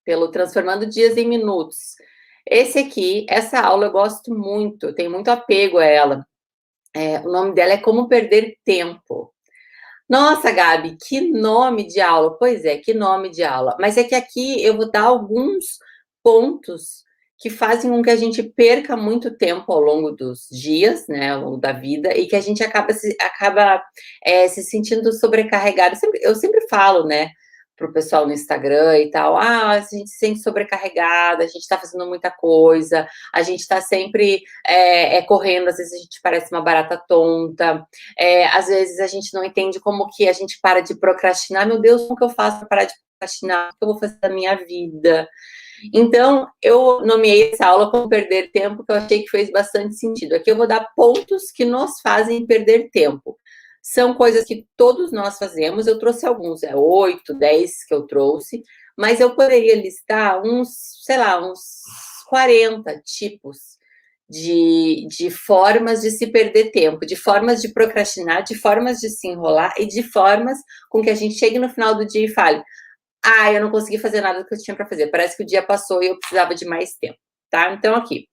pelo Transformando Dias em Minutos. Essa aula eu gosto muito, eu tenho muito apego a ela. O nome dela é Como Perder Tempo. Nossa, Gabi, que nome de aula! Pois é, que nome de aula. Mas é que aqui eu vou dar alguns pontos que fazem com que a gente perca muito tempo ao longo dos dias, né, ao longo da vida, e que a gente acaba se sentindo sobrecarregado. Eu sempre falo, né, para o pessoal no Instagram e tal, a gente se sente sobrecarregada, a gente está fazendo muita coisa, a gente está sempre correndo, às vezes a gente parece uma barata tonta, às vezes a gente não entende como que a gente para de procrastinar. Meu Deus, como que eu faço para parar de procrastinar? O que eu vou fazer da minha vida? Então, eu nomeei essa aula como perder tempo, que eu achei que fez bastante sentido. Aqui eu vou dar pontos que nos fazem perder tempo. São coisas que todos nós fazemos, eu trouxe alguns, 8, 10 que eu trouxe, mas eu poderia listar uns 40 tipos de formas de se perder tempo, de formas de procrastinar, de formas de se enrolar e de formas com que a gente chegue no final do dia e fale: eu não consegui fazer nada do que eu tinha para fazer, parece que o dia passou e eu precisava de mais tempo, tá? Então, aqui,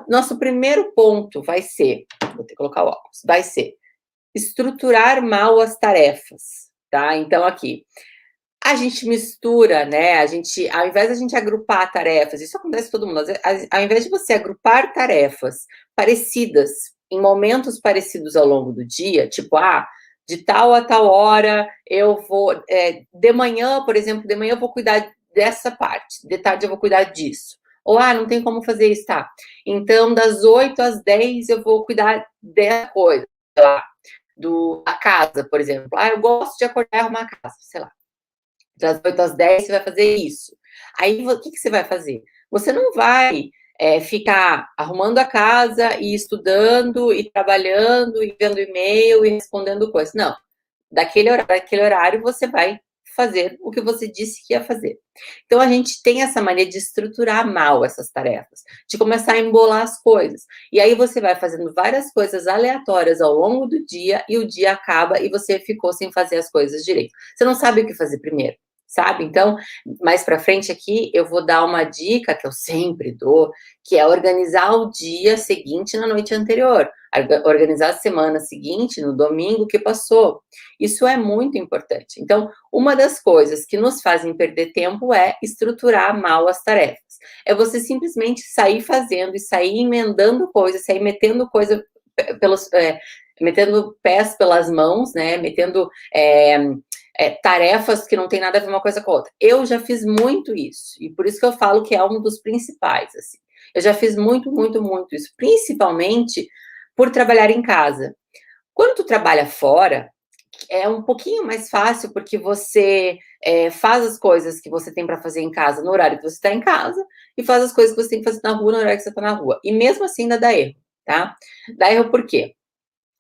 nosso primeiro ponto vai ser, vou ter que colocar o óculos, vai ser estruturar mal as tarefas, tá? Então, aqui, a gente mistura, né? Ao invés de a gente agrupar tarefas, isso acontece com todo mundo, ao invés de você agrupar tarefas parecidas, em momentos parecidos ao longo do dia, tipo, de tal a tal hora eu vou, de manhã, por exemplo, de manhã eu vou cuidar dessa parte, de tarde eu vou cuidar disso. Ou, não tem como fazer isso, tá? Então, das 8 às 10 eu vou cuidar dessa coisa, sei lá, da casa, por exemplo. Eu gosto de acordar e arrumar a casa, sei lá. Das 8 às 10 você vai fazer isso. Aí, o que você vai fazer? Você não vai ficar arrumando a casa e estudando e trabalhando e vendo e-mail e respondendo coisas. Não. Daquele horário você vai fazer o que você disse que ia fazer. Então, a gente tem essa mania de estruturar mal essas tarefas, de começar a embolar as coisas. E aí você vai fazendo várias coisas aleatórias ao longo do dia e o dia acaba e você ficou sem fazer as coisas direito. Você não sabe o que fazer primeiro, sabe? Então, mais para frente aqui, eu vou dar uma dica que eu sempre dou, que é organizar o dia seguinte na noite anterior, organizar a semana seguinte no domingo que passou. Isso é muito importante. Então, uma das coisas que nos fazem perder tempo é estruturar mal as tarefas. É você simplesmente sair fazendo e sair emendando coisas, sair metendo coisa metendo pés pelas mãos, né? Metendo tarefas que não tem nada a ver uma coisa com a outra. Eu já fiz muito isso, e por isso que eu falo que é um dos principais, assim. Eu já fiz muito, muito, muito isso, principalmente por trabalhar em casa. Quando tu trabalha fora, é um pouquinho mais fácil, porque você faz as coisas que você tem para fazer em casa no horário que você está em casa, e faz as coisas que você tem que fazer na rua no horário que você está na rua. E mesmo assim ainda dá erro, tá? Dá erro por quê?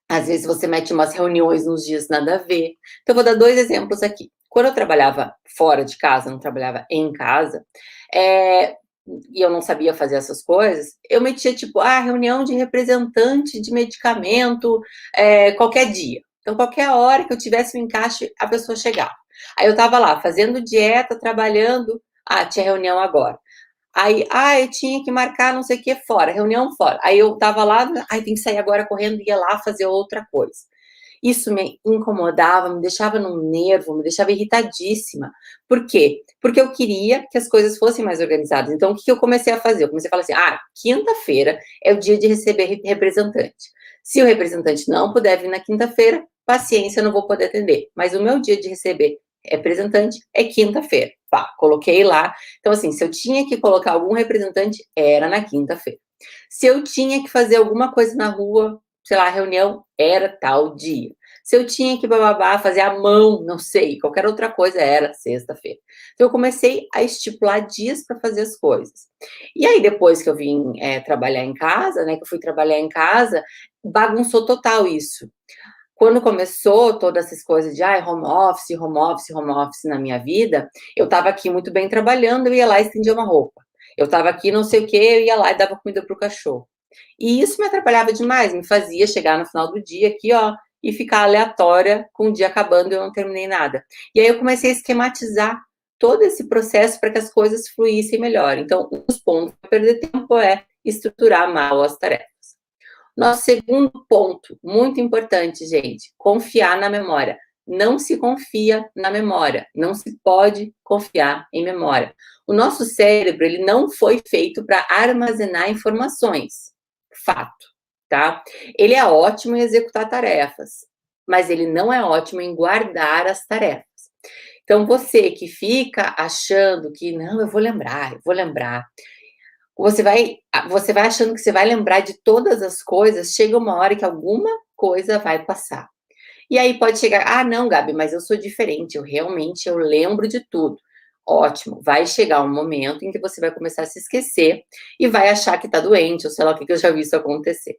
Às vezes você mete umas reuniões nos dias nada a ver. Então, eu vou dar 2 exemplos aqui. Quando eu trabalhava fora de casa, não trabalhava em casa, e eu não sabia fazer essas coisas, eu metia, tipo, reunião de representante de medicamento, qualquer dia. Então, qualquer hora que eu tivesse um encaixe, a pessoa chegava. Aí eu estava lá, fazendo dieta, trabalhando, tinha reunião agora. Aí, eu tinha que marcar não sei o que fora, reunião fora. Aí eu tava lá, tem que sair agora correndo, ia lá fazer outra coisa. Isso me incomodava, me deixava num nervo, me deixava irritadíssima. Por quê? Porque eu queria que as coisas fossem mais organizadas. Então, o que eu comecei a fazer? Eu comecei a falar assim, quinta-feira é o dia de receber representante. Se o representante não puder vir na quinta-feira, paciência, eu não vou poder atender. Mas o meu dia de receber representante é quinta-feira. Coloquei lá. Então, assim, se eu tinha que colocar algum representante, era na quinta-feira. Se eu tinha que fazer alguma coisa na rua, sei lá, reunião, era tal dia. Se eu tinha que fazer à mão, não sei, qualquer outra coisa, era sexta-feira. Então, eu comecei a estipular dias para fazer as coisas. E aí, depois que eu vim trabalhar em casa, né, que eu fui trabalhar em casa, bagunçou total isso. Quando começou todas essas coisas de home office, home office, home office na minha vida, eu estava aqui muito bem trabalhando, eu ia lá e estendia uma roupa. Eu estava aqui não sei o que, eu ia lá e dava comida para o cachorro. E isso me atrapalhava demais, me fazia chegar no final do dia aqui, e ficar aleatória com o dia acabando e eu não terminei nada. E aí eu comecei a esquematizar todo esse processo para que as coisas fluíssem melhor. Então, um dos pontos para perder tempo é estruturar mal as tarefas. Nosso segundo ponto, muito importante, gente, confiar na memória. Não se confia na memória, não se pode confiar em memória. O nosso cérebro, ele não foi feito para armazenar informações, fato, tá? Ele é ótimo em executar tarefas, mas ele não é ótimo em guardar as tarefas. Então, você que fica achando que, não, eu vou lembrar, você vai achando que você vai lembrar de todas as coisas, chega uma hora que alguma coisa vai passar. E aí pode chegar, ah, não, Gabi, mas eu sou diferente, eu lembro de tudo. Ótimo, vai chegar um momento em que você vai começar a se esquecer e vai achar que tá doente, ou sei lá o que eu já vi isso acontecer.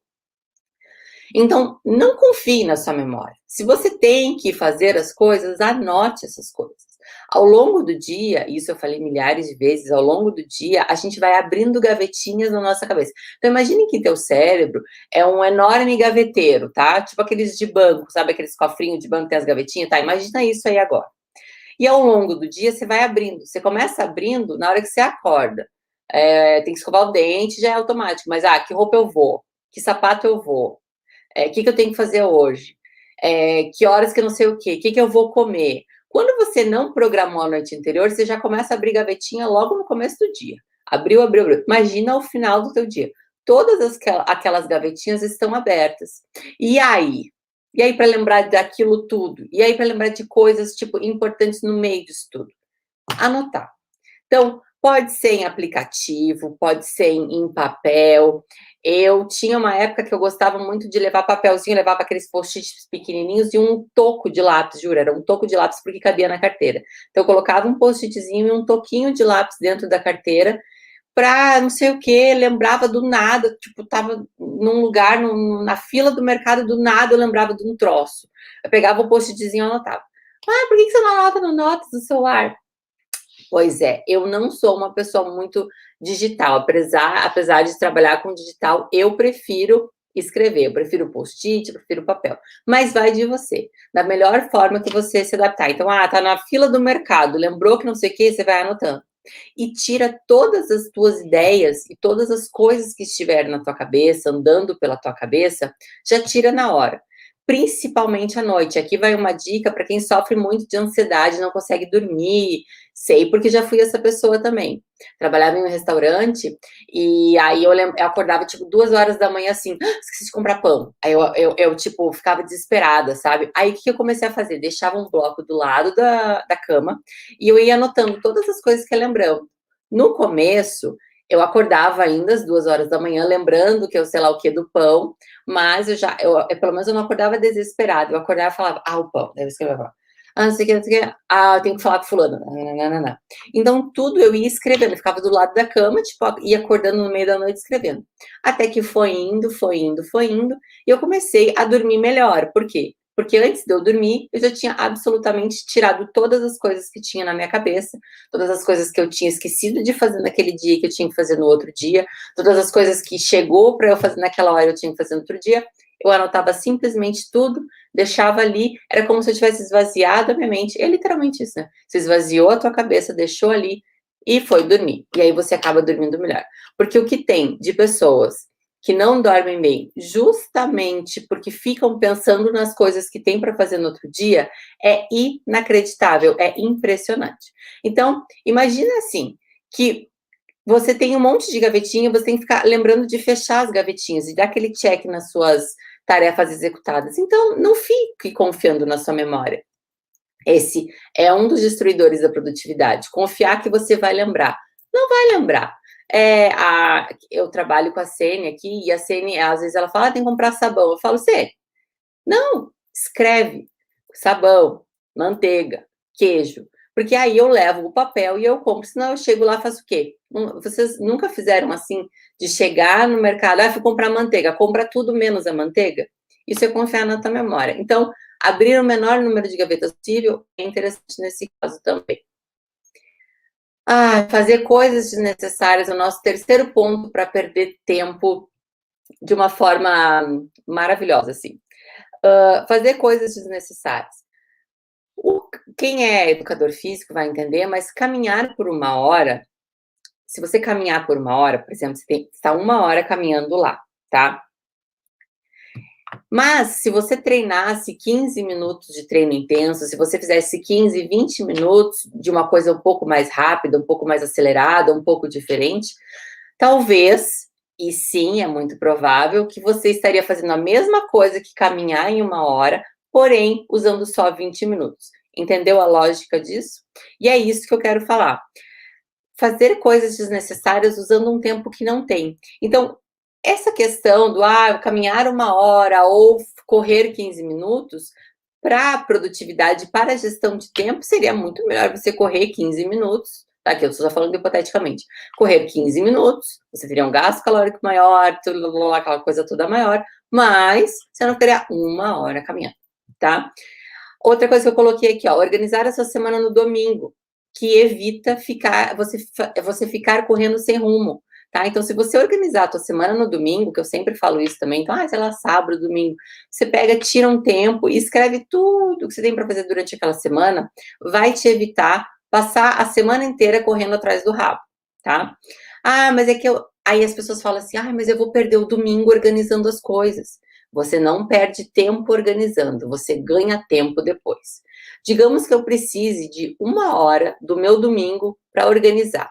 Então, não confie na sua memória. Se você tem que fazer as coisas, anote essas coisas. Ao longo do dia, isso eu falei milhares de vezes, ao longo do dia, a gente vai abrindo gavetinhas na nossa cabeça. Então, imagine que teu cérebro é um enorme gaveteiro, tá? Tipo aqueles de banco, sabe? Aqueles cofrinhos de banco que tem as gavetinhas, tá? Imagina isso aí agora. E ao longo do dia, você vai abrindo. Você começa abrindo na hora que você acorda. Tem que escovar o dente, já é automático. Mas, que roupa eu vou? Que sapato eu vou? O que eu tenho que fazer hoje? Que horas que eu não sei o quê? O que eu vou comer? Quando você não programou a noite anterior, você já começa a abrir gavetinha logo no começo do dia. Abriu. Imagina o final do teu dia. Todas aquelas gavetinhas estão abertas. E aí? E aí para lembrar daquilo tudo? E aí para lembrar de coisas, tipo, importantes no meio disso tudo? Anotar. Então, pode ser em aplicativo, pode ser em papel. Eu tinha uma época que eu gostava muito de levar papelzinho, levava aqueles post-its pequenininhos e um toco de lápis, juro, era um toco de lápis porque cabia na carteira. Então, eu colocava um post-itzinho e um toquinho de lápis dentro da carteira para não sei o que, lembrava do nada, tipo, tava num lugar, na fila do mercado, do nada eu lembrava de um troço. Eu pegava o post-itzinho e anotava. Por que você não anota no Notas do celular? Pois é, eu não sou uma pessoa muito digital, apesar de trabalhar com digital, eu prefiro escrever, eu prefiro post-it, eu prefiro papel, mas vai de você, da melhor forma que você se adaptar. Então, tá na fila do mercado, lembrou que não sei o que, você vai anotando. E tira todas as tuas ideias e todas as coisas que estiverem na tua cabeça, andando pela tua cabeça, já tira na hora. Principalmente à noite. Aqui vai uma dica para quem sofre muito de ansiedade, não consegue dormir. Sei, porque já fui essa pessoa também. Trabalhava em um restaurante e aí eu acordava, tipo, 2 horas da manhã, assim, esqueci de comprar pão. Aí eu tipo, ficava desesperada, sabe? Aí o que eu comecei a fazer? Deixava um bloco do lado da cama e eu ia anotando todas as coisas que eu lembrava. No começo, eu acordava ainda às 2 horas da manhã, lembrando que eu sei lá o que do pão, mas pelo menos eu não acordava desesperada. Eu acordava e falava, o pão, deve escrever pão. Não sei o que, não sei o que. Eu tenho que falar com fulano. Não. Então, tudo eu ia escrevendo. Eu ficava do lado da cama, tipo, ia acordando no meio da noite escrevendo. Até que foi indo. E eu comecei a dormir melhor. Por quê? Porque antes de eu dormir, eu já tinha absolutamente tirado todas as coisas que tinha na minha cabeça, todas as coisas que eu tinha esquecido de fazer naquele dia, que eu tinha que fazer no outro dia, todas as coisas que chegou para eu fazer naquela hora, eu tinha que fazer no outro dia. Eu anotava simplesmente tudo, deixava ali, era como se eu tivesse esvaziado a minha mente. É literalmente isso, né? Você esvaziou a tua cabeça, deixou ali e foi dormir. E aí você acaba dormindo melhor. Porque o que tem de pessoas que não dormem bem, justamente porque ficam pensando nas coisas que tem para fazer no outro dia, é inacreditável, é impressionante. Então, imagina assim, que você tem um monte de gavetinha, você tem que ficar lembrando de fechar as gavetinhas e dar aquele check nas suas tarefas executadas. Então, não fique confiando na sua memória. Esse é um dos destruidores da produtividade. Confiar que você vai lembrar. Não vai lembrar. Eu trabalho com a Sene aqui, e a Sene, às vezes, ela fala, tem que comprar sabão. Eu falo, Sene, não, escreve sabão, manteiga, queijo, porque aí eu levo o papel e eu compro, senão eu chego lá e faço o quê? Vocês nunca fizeram assim, de chegar no mercado, fui comprar manteiga, compra tudo menos a manteiga? Isso é confiar na tua memória. Então, abrir o menor número de gavetas possível é interessante nesse caso também. Fazer coisas desnecessárias é o nosso terceiro ponto para perder tempo de uma forma maravilhosa, assim. Fazer coisas desnecessárias. Quem é educador físico vai entender, mas caminhar por 1 hora, se você caminhar por 1 hora, por exemplo, você está 1 hora caminhando lá, tá? Mas se você treinasse 15 minutos de treino intenso, se você fizesse 15, 20 minutos de uma coisa um pouco mais rápida, um pouco mais acelerada, um pouco diferente, talvez, e sim, é muito provável, que você estaria fazendo a mesma coisa que caminhar em 1 hora, porém usando só 20 minutos. Entendeu a lógica disso? E é isso que eu quero falar. Fazer coisas desnecessárias usando um tempo que não tem. Então, essa questão do caminhar 1 hora ou correr 15 minutos, para a produtividade, para a gestão de tempo, seria muito melhor você correr 15 minutos, tá? Aqui eu estou só falando hipoteticamente. Correr 15 minutos, você teria um gasto calórico maior, aquela coisa toda maior, mas você não teria 1 hora caminhando, tá? Outra coisa que eu coloquei aqui, ó, organizar a sua semana no domingo, que evita você ficar correndo sem rumo, tá? Então, se você organizar a tua semana no domingo, que eu sempre falo isso também, então, sei lá, sábado, domingo, você pega, tira um tempo e escreve tudo que você tem para fazer durante aquela semana, vai te evitar passar a semana inteira correndo atrás do rabo, tá? Mas é que aí as pessoas falam assim, mas eu vou perder o domingo organizando as coisas. Você não perde tempo organizando, você ganha tempo depois. Digamos que eu precise de 1 hora do meu domingo para organizar.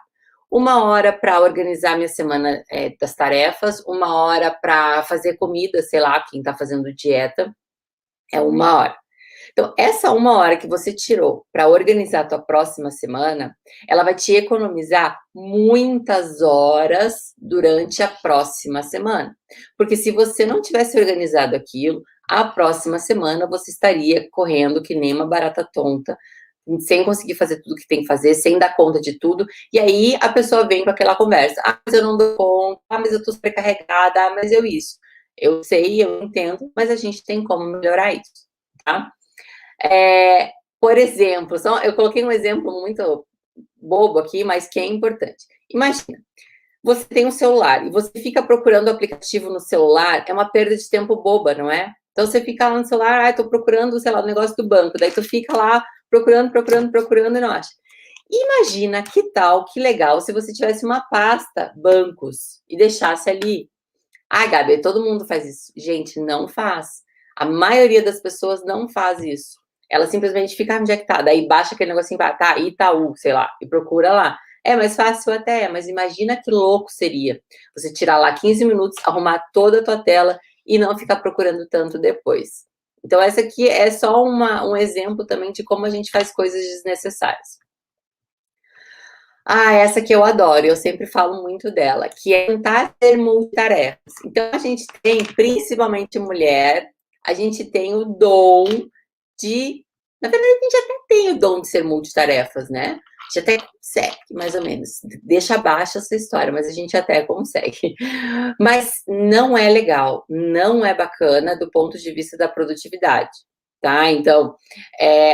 1 hora para organizar minha semana das tarefas, 1 hora para fazer comida, sei lá, quem está fazendo dieta, é 1 hora. Então, essa 1 hora que você tirou para organizar a tua próxima semana, ela vai te economizar muitas horas durante a próxima semana. Porque se você não tivesse organizado aquilo, a próxima semana você estaria correndo que nem uma barata tonta, sem conseguir fazer tudo que tem que fazer, sem dar conta de tudo. E aí a pessoa vem com aquela conversa: mas eu não dou conta, mas eu tô sobrecarregada, mas eu isso. Eu sei, eu entendo, mas a gente tem como melhorar isso, tá? Por exemplo, eu coloquei um exemplo muito bobo aqui, mas que é importante. Imagina, você tem um celular e você fica procurando o aplicativo no celular, é uma perda de tempo boba, não é? Então você fica lá no celular, tô procurando, sei lá, o negócio do banco, daí tu fica lá procurando e não acha. Imagina que tal, que legal, se você tivesse uma pasta bancos e deixasse ali. Gabi, todo mundo faz isso. Gente, não faz. A maioria das pessoas não faz isso. Ela simplesmente fica, onde é que tá? Daí baixa aquele negocinho, tá, Itaú, sei lá, e procura lá. É mais fácil até, mas imagina que louco seria você tirar lá 15 minutos, arrumar toda a tua tela e não ficar procurando tanto depois. Então, essa aqui é só um exemplo também de como a gente faz coisas desnecessárias. Essa que eu adoro, eu sempre falo muito dela, que é tentar ser multitarefas. Então, a gente tem, principalmente mulher, a gente tem o dom de... Na verdade, a gente até tem o dom de ser multitarefas, né? A gente até consegue, mais ou menos. Deixa abaixo essa história, mas a gente até consegue. Mas não é legal, não é bacana do ponto de vista da produtividade, tá? Então,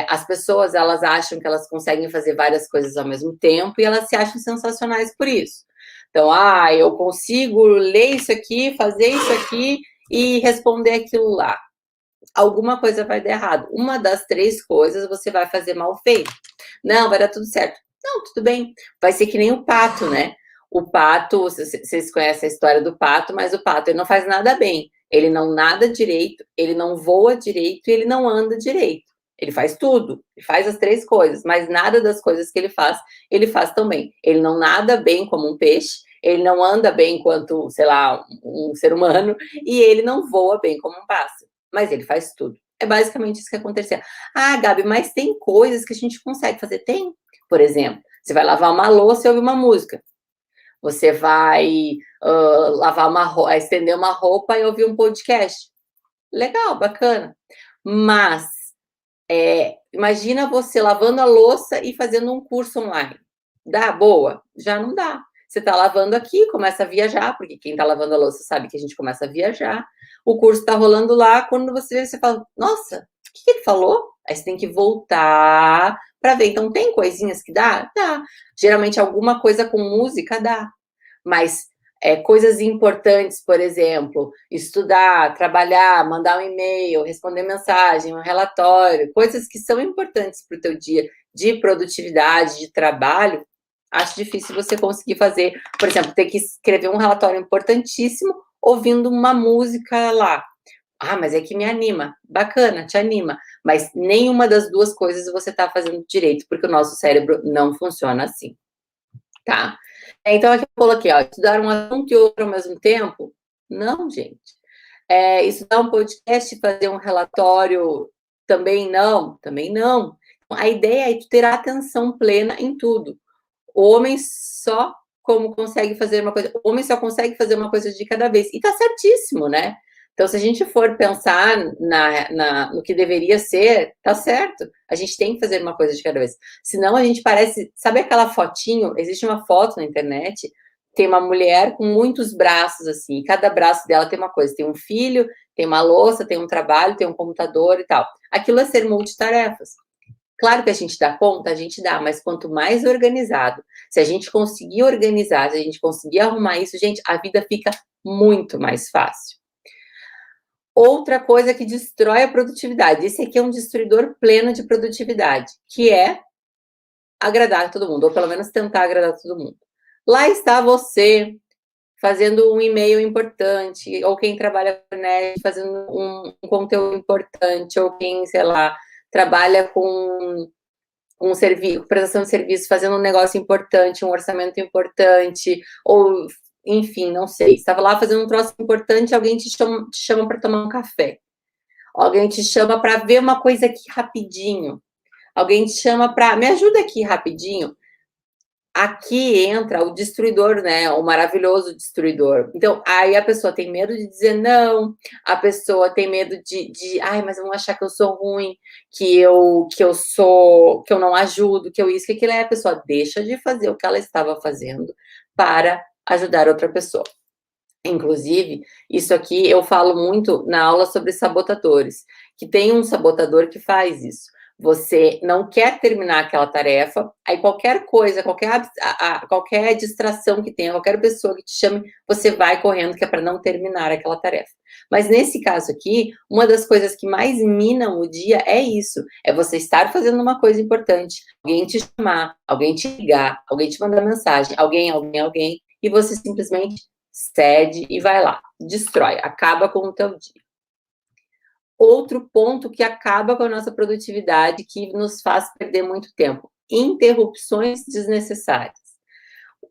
as pessoas, elas acham que elas conseguem fazer várias coisas ao mesmo tempo e elas se acham sensacionais por isso. Então, eu consigo ler isso aqui, fazer isso aqui e responder aquilo lá. Alguma coisa vai dar errado. Uma das 3 coisas você vai fazer mal feito. Não, vai dar tudo certo. Não, tudo bem. Vai ser que nem o pato, né? O pato, vocês conhecem a história do pato, mas o pato ele não faz nada bem. Ele não nada direito, ele não voa direito e ele não anda direito. Ele faz tudo, ele faz as 3 coisas, mas nada das coisas que ele faz também. Ele não nada bem como um peixe, ele não anda bem enquanto, sei lá, um ser humano, e ele não voa bem como um pássaro, mas ele faz tudo. É basicamente isso que aconteceu. Gabi, mas tem coisas que a gente consegue fazer? Tem. Por exemplo, você vai lavar uma louça e ouvir uma música. Você vai estender uma roupa e ouvir um podcast. Legal, bacana. Mas imagina você lavando a louça e fazendo um curso online. Dá? Boa? Já não dá. Você está lavando aqui, começa a viajar, porque quem está lavando a louça sabe que a gente começa a viajar. O curso está rolando lá, quando você fala, nossa, o que ele falou? Aí você tem que voltar para ver. Então, tem coisinhas que dá? Dá. Geralmente, alguma coisa com música dá. Mas Coisas importantes, por exemplo, estudar, trabalhar, mandar um e-mail, responder mensagem, um relatório, coisas que são importantes para o teu dia de produtividade, de trabalho, acho difícil você conseguir fazer, por exemplo, ter que escrever um relatório importantíssimo ouvindo uma música lá. Ah, mas é que me anima. Bacana, te anima. Mas nenhuma das duas coisas você está fazendo direito, porque o nosso cérebro não funciona assim, tá? Então, aqui eu coloquei, ó, estudar um assunto e outro ao mesmo tempo? Não, gente. Estudar um podcast e fazer um relatório? Também não, também não. A ideia é tu ter atenção plena em tudo. O homem só consegue fazer uma coisa, o homem só consegue fazer uma coisa de cada vez. E tá certíssimo, né? Então, se a gente for pensar no que deveria ser, tá certo. A gente tem que fazer uma coisa de cada vez. Senão a gente parece. Sabe aquela fotinho? Existe uma foto na internet, tem uma mulher com muitos braços, assim, e cada braço dela tem uma coisa. Tem um filho, tem uma louça, tem um trabalho, tem um computador e tal. Aquilo é ser multitarefas. Claro que a gente dá conta, a gente dá, mas quanto mais organizado, se a gente conseguir organizar, se a gente conseguir arrumar isso, gente, a vida fica muito mais fácil. Outra coisa que destrói a produtividade, esse aqui é um destruidor pleno de produtividade, que é agradar todo mundo, ou pelo menos tentar agradar todo mundo. Lá está você fazendo um e-mail importante, ou quem trabalha com internet fazendo um conteúdo importante, ou quem, sei lá, trabalha com prestação de serviço, fazendo um negócio importante, um orçamento importante, ou, enfim, não sei. Estava lá fazendo um troço importante, alguém te chama para tomar um café. Alguém te chama para ver uma coisa aqui rapidinho. Alguém te chama para... Me ajuda aqui rapidinho. Aqui entra o destruidor, né? O maravilhoso destruidor. Então, aí a pessoa tem medo de dizer não, a pessoa tem medo ai, mas vão achar que eu sou ruim, que eu não ajudo, que eu isso, que aquilo é. A pessoa deixa de fazer o que ela estava fazendo para ajudar outra pessoa. Inclusive, isso aqui eu falo muito na aula sobre sabotadores, que tem um sabotador que faz isso. Você não quer terminar aquela tarefa, aí qualquer coisa, qualquer distração que tenha, qualquer pessoa que te chame, você vai correndo, que é para não terminar aquela tarefa. Mas nesse caso aqui, uma das coisas que mais minam o dia é isso, é você estar fazendo uma coisa importante, alguém te chamar, alguém te ligar, alguém te mandar mensagem, alguém, e você simplesmente cede e vai lá, destrói, acaba com o teu dia. Outro ponto que acaba com a nossa produtividade, que nos faz perder muito tempo, interrupções desnecessárias.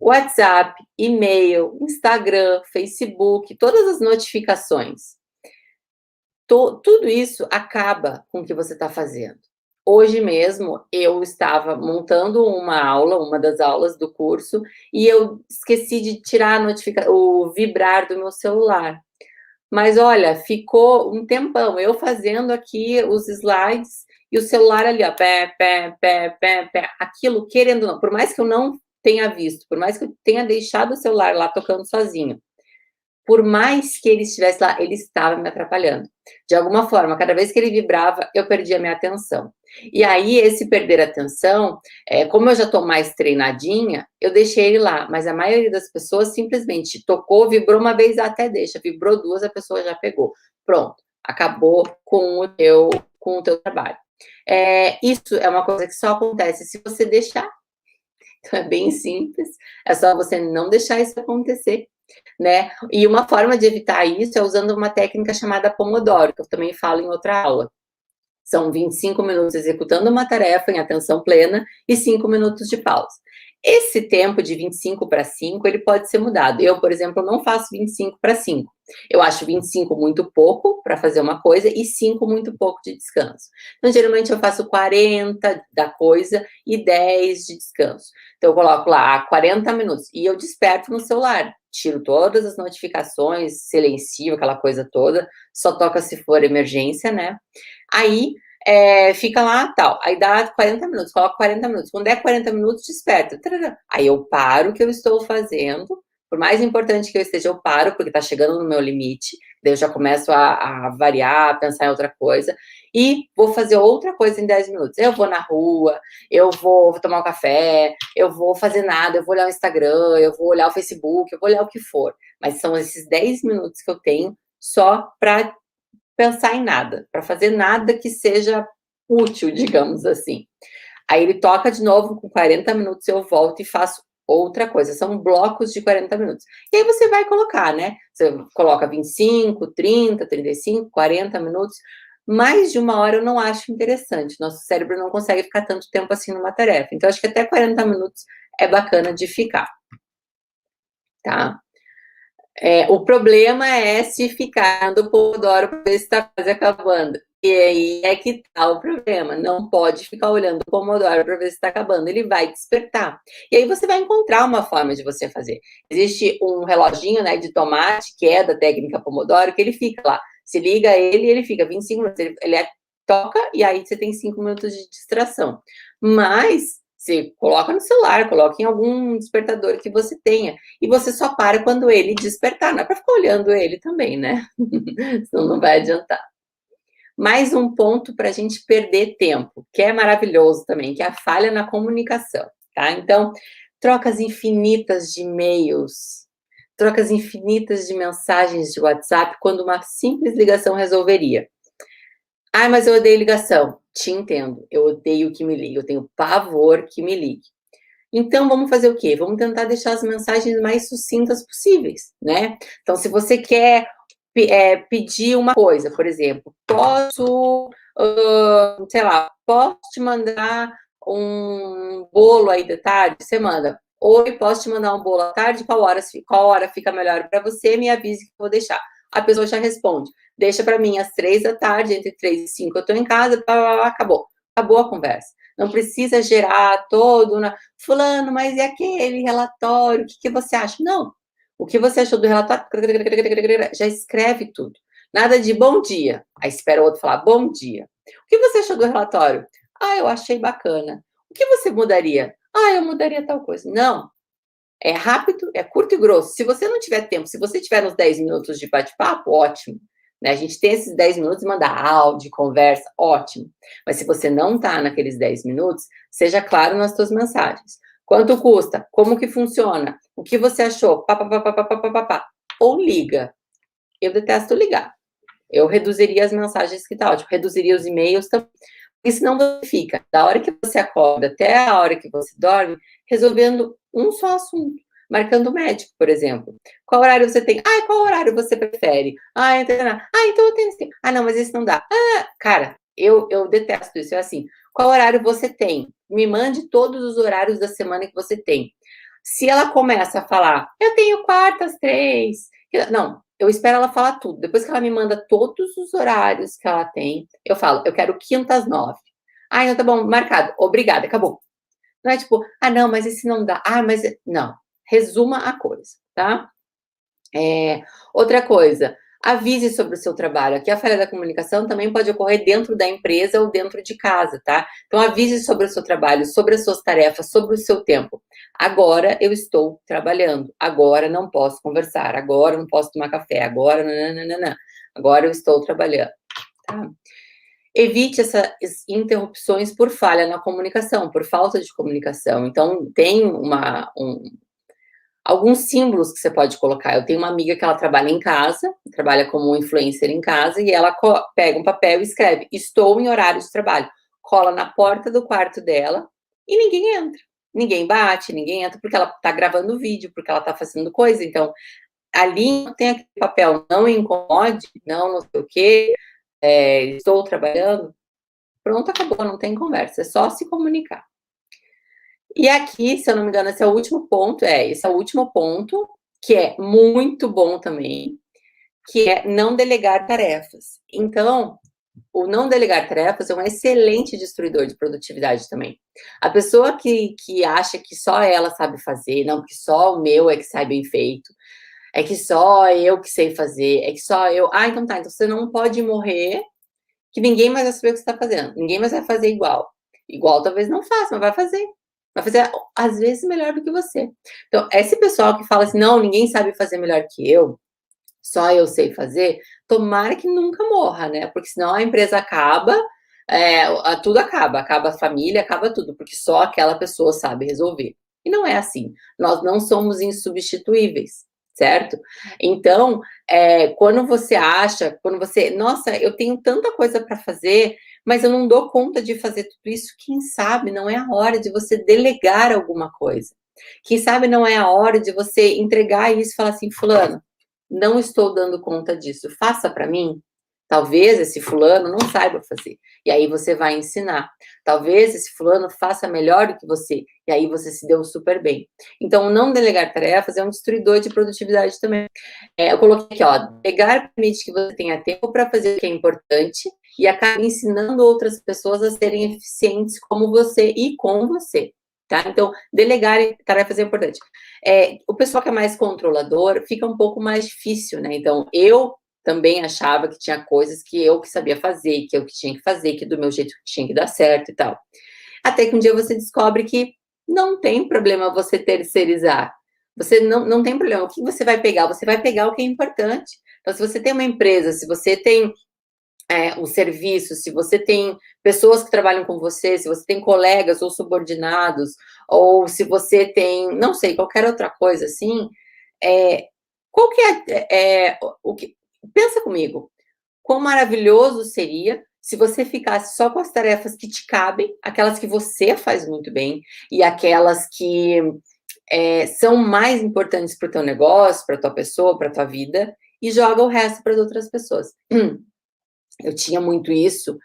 WhatsApp, e-mail, Instagram, Facebook, todas as notificações. Tudo isso acaba com o que você está fazendo. Hoje mesmo, eu estava montando uma das aulas do curso, e eu esqueci de tirar o vibrar do meu celular. Mas olha, ficou um tempão eu fazendo aqui os slides e o celular ali, ó, pé, aquilo querendo não, por mais que eu não tenha visto, por mais que eu tenha deixado o celular lá tocando sozinho, por mais que ele estivesse lá, ele estava me atrapalhando. De alguma forma, cada vez que ele vibrava, eu perdia a minha atenção. E aí, esse perder a atenção, como eu já estou mais treinadinha, eu deixei ele lá. Mas a maioria das pessoas simplesmente tocou, vibrou uma vez, até deixa. Vibrou duas, a pessoa já pegou. Pronto, acabou com o teu trabalho. Isso é uma coisa que só acontece se você deixar. Então, é bem simples. É só você não deixar isso acontecer, né? E uma forma de evitar isso é usando uma técnica chamada Pomodoro, que eu também falo em outra aula. São 25 minutos executando uma tarefa em atenção plena e 5 minutos de pausa. Esse tempo de 25 para 5, ele pode ser mudado. Eu, por exemplo, não faço 25 para 5. Eu acho 25 muito pouco para fazer uma coisa e 5 muito pouco de descanso. Então, geralmente, eu faço 40 da coisa e 10 de descanso. Então, eu coloco lá 40 minutos e eu desperto no celular. Tiro todas as notificações, silencio, aquela coisa toda. Só toca se for emergência, né? Aí, fica lá, tal. Aí dá 40 minutos, coloco 40 minutos. Quando der 40 minutos, desperta. Aí eu paro o que eu estou fazendo. Por mais importante que eu esteja, eu paro, porque está chegando no meu limite. Daí eu já começo a variar, a pensar em outra coisa, e vou fazer outra coisa em 10 minutos. Eu vou na rua, eu vou tomar um café, eu vou fazer nada, eu vou olhar o Instagram, eu vou olhar o Facebook, eu vou olhar o que for. Mas são esses 10 minutos que eu tenho só para pensar em nada, para fazer nada que seja útil, digamos assim. Aí ele toca de novo, com 40 minutos eu volto e faço outra coisa. São blocos de 40 minutos. E aí você vai colocar, né? Você coloca 25, 30, 35, 40 minutos. Mais de 1 hora eu não acho interessante. Nosso cérebro não consegue ficar tanto tempo assim numa tarefa. Então, acho que até 40 minutos é bacana de ficar. Tá? O problema é se ficar do Pomodoro para ver se está quase acabando. E aí é que tá o problema. Não pode ficar olhando o Pomodoro para ver se está acabando. Ele vai despertar. E aí você vai encontrar uma forma de você fazer. Existe um reloginho, né, de tomate, que é da técnica Pomodoro, que ele fica lá. Se liga ele e ele fica 25 minutos. Ele toca e aí você tem 5 minutos de distração. Mas você coloca no celular, coloca em algum despertador que você tenha. E você só para quando ele despertar. Não é para ficar olhando ele também, né? Senão não vai adiantar. Mais um ponto para a gente perder tempo, que é maravilhoso também, que é a falha na comunicação, tá? Então, trocas infinitas de e-mails, trocas infinitas de mensagens de WhatsApp, quando uma simples ligação resolveria. Ah, mas eu odeio ligação. Te entendo, eu odeio que me ligue, eu tenho pavor que me ligue. Então, vamos fazer o quê? Vamos tentar deixar as mensagens mais sucintas possíveis, né? Então, se você quer pedir uma coisa, por exemplo, posso, sei lá, posso te mandar um bolo aí de tarde? Você manda. Oi, posso te mandar um bolo à tarde? Qual hora fica melhor para você? Me avise que eu vou deixar. A pessoa já responde. Deixa para mim às 3 da tarde, entre 3 e 5 eu estou em casa, acabou. Acabou a conversa. Não precisa gerar todo fulano, mas e aquele relatório? O que você acha? Não. O que você achou do relatório? Já escreve tudo. Nada de bom dia. Aí espera o outro falar bom dia. O que você achou do relatório? Ah, eu achei bacana. O que você mudaria? Ah, eu mudaria tal coisa. Não. É rápido, é curto e grosso. Se você não tiver tempo, se você tiver uns 10 minutos de bate-papo, ótimo. Né? A gente tem esses 10 minutos e mandar áudio, conversa, ótimo. Mas se você não está naqueles 10 minutos, seja claro nas suas mensagens. Quanto custa? Como que funciona? O que você achou? Pá, pá, pá, pá, pá, pá, pá, pá. Ou liga. Eu detesto ligar. Eu reduziria as mensagens que tá ótimo. Reduziria os e-mails também. Porque senão você fica, da hora que você acorda até a hora que você dorme, resolvendo um só assunto. Marcando médico, por exemplo. Qual horário você tem? Ah, qual horário você prefere? Ah, então eu tenho esse. Ah, não, mas esse não dá. Ah, cara, eu detesto isso. É assim, qual horário você tem? Me mande todos os horários da semana que você tem. Se ela começa a falar, eu tenho quarta às 3. Não, eu espero ela falar tudo. Depois que ela me manda todos os horários que ela tem, eu falo, eu quero quinta às 9. Ah, então tá bom, marcado. Obrigada, acabou. Não é tipo, ah, não, mas esse não dá. Ah, mas... Não. Resuma a coisa, tá? Outra coisa, avise sobre o seu trabalho. Aqui a falha da comunicação também pode ocorrer dentro da empresa ou dentro de casa, tá? Então, avise sobre o seu trabalho, sobre as suas tarefas, sobre o seu tempo. Agora eu estou trabalhando, agora não posso conversar, agora não posso tomar café, agora nananana, agora eu estou trabalhando, tá? Evite essas interrupções por falha na comunicação, por falta de comunicação. Então, tem alguns símbolos que você pode colocar. Eu tenho uma amiga que ela trabalha em casa, trabalha como influencer em casa, e ela pega um papel e escreve, estou em horário de trabalho. Cola na porta do quarto dela e ninguém entra. Ninguém bate, ninguém entra, porque ela tá gravando vídeo, porque ela tá fazendo coisa. Então, ali tem aquele papel, não incomode, não sei o quê, estou trabalhando. Pronto, acabou, não tem conversa, é só se comunicar. E aqui, se eu não me engano, esse é o último ponto, que é muito bom também, que é não delegar tarefas. Então, o não delegar tarefas é um excelente destruidor de produtividade também. A pessoa que acha que só ela sabe fazer, não, que só o meu é que sai bem feito, é que só eu que sei fazer, é que só eu... Ah, então tá, então você não pode morrer, que ninguém mais vai saber o que você está fazendo, ninguém mais vai fazer igual. Igual talvez não faça, mas vai fazer. Vai fazer, às vezes, melhor do que você. Então, esse pessoal que fala assim, não, ninguém sabe fazer melhor que eu, só eu sei fazer, tomara que nunca morra, né? Porque senão a empresa acaba, tudo acaba a família, acaba tudo, porque só aquela pessoa sabe resolver. E não é assim. Nós não somos insubstituíveis, certo? Então, quando você, nossa, eu tenho tanta coisa para fazer, mas eu não dou conta de fazer tudo isso, quem sabe não é a hora de você delegar alguma coisa. Quem sabe não é a hora de você entregar isso e falar assim, fulano, não estou dando conta disso, faça para mim. Talvez esse fulano não saiba fazer, e aí você vai ensinar. Talvez esse fulano faça melhor do que você, e aí você se deu super bem. Então, não delegar tarefas é um destruidor de produtividade também. Eu coloquei aqui, ó, delegar permite que você tenha tempo para fazer o que é importante e acabe ensinando outras pessoas a serem eficientes como você e com você. Tá? Então, delegar tarefas é importante. O pessoal que é mais controlador fica um pouco mais difícil, né? Então, eu também achava que tinha coisas que eu que sabia fazer, que eu que tinha que fazer, que do meu jeito tinha que dar certo e tal. Até que um dia você descobre que não tem problema você terceirizar. Você não tem problema. O que você vai pegar? Você vai pegar o que é importante. Então, se você tem uma empresa, se você tem um serviço, se você tem pessoas que trabalham com você, se você tem colegas ou subordinados, ou se você tem, não sei, qualquer outra coisa assim, qual que o que, pensa comigo, quão maravilhoso seria se você ficasse só com as tarefas que te cabem, aquelas que você faz muito bem, e aquelas que são mais importantes para o teu negócio, para a tua pessoa, para a tua vida, e joga o resto para as outras pessoas. Eu tinha muito isso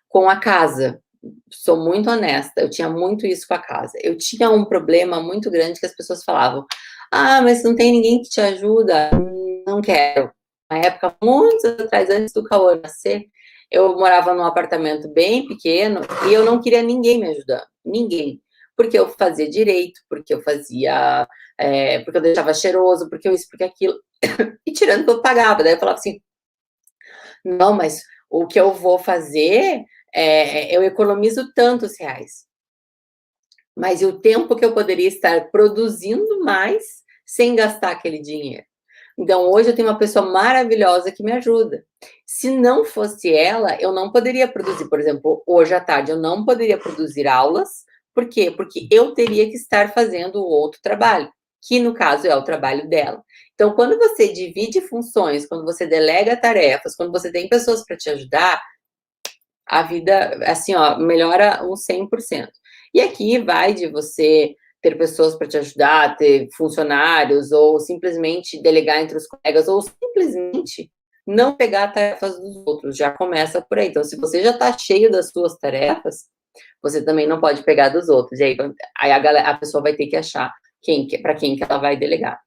com a casa, sou muito honesta, eu tinha muito isso com a casa. Eu tinha um problema muito grande que as pessoas falavam, mas não tem ninguém que te ajuda, não quero. Na época, muitos anos atrás, antes do Cauã nascer, eu morava num apartamento bem pequeno e eu não queria ninguém me ajudando, ninguém. Porque eu fazia direito, porque eu fazia, porque eu deixava cheiroso, porque eu isso, porque aquilo. E tirando que eu pagava, daí eu falava assim, não, mas o que eu vou fazer, eu economizo tantos reais. Mas e o tempo que eu poderia estar produzindo mais sem gastar aquele dinheiro? Então, hoje eu tenho uma pessoa maravilhosa que me ajuda. Se não fosse ela, eu não poderia produzir. Por exemplo, hoje à tarde eu não poderia produzir aulas. Por quê? Porque eu teria que estar fazendo outro trabalho, que no caso é o trabalho dela. Então, quando você divide funções, quando você delega tarefas, quando você tem pessoas para te ajudar, a vida, assim, ó, melhora uns 100%. E aqui vai de você ter pessoas para te ajudar, ter funcionários, ou simplesmente delegar entre os colegas, ou simplesmente não pegar tarefas dos outros, já começa por aí. Então, se você já está cheio das suas tarefas, você também não pode pegar dos outros. E aí a pessoa vai ter que achar para quem que ela vai delegar.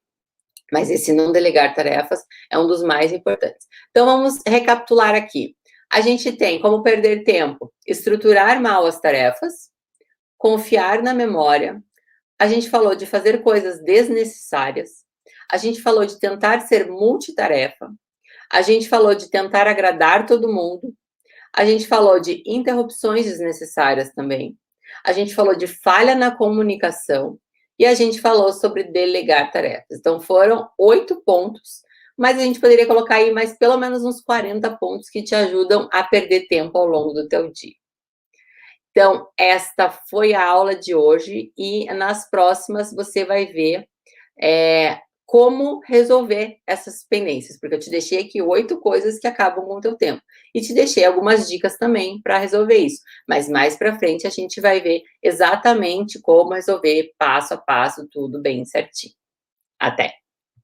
Mas esse não delegar tarefas é um dos mais importantes. Então, vamos recapitular aqui. A gente tem como perder tempo, estruturar mal as tarefas, confiar na memória. A gente falou de fazer coisas desnecessárias. A gente falou de tentar ser multitarefa. A gente falou de tentar agradar todo mundo. A gente falou de interrupções desnecessárias também. A gente falou de falha na comunicação. E a gente falou sobre delegar tarefas. Então, foram 8 pontos, mas a gente poderia colocar aí mais pelo menos uns 40 pontos que te ajudam a perder tempo ao longo do teu dia. Então, esta foi a aula de hoje e nas próximas você vai ver como resolver essas pendências, porque eu te deixei aqui 8 coisas que acabam com o teu tempo. E te deixei algumas dicas também para resolver isso. Mas mais para frente a gente vai ver exatamente como resolver passo a passo, tudo bem certinho. Até!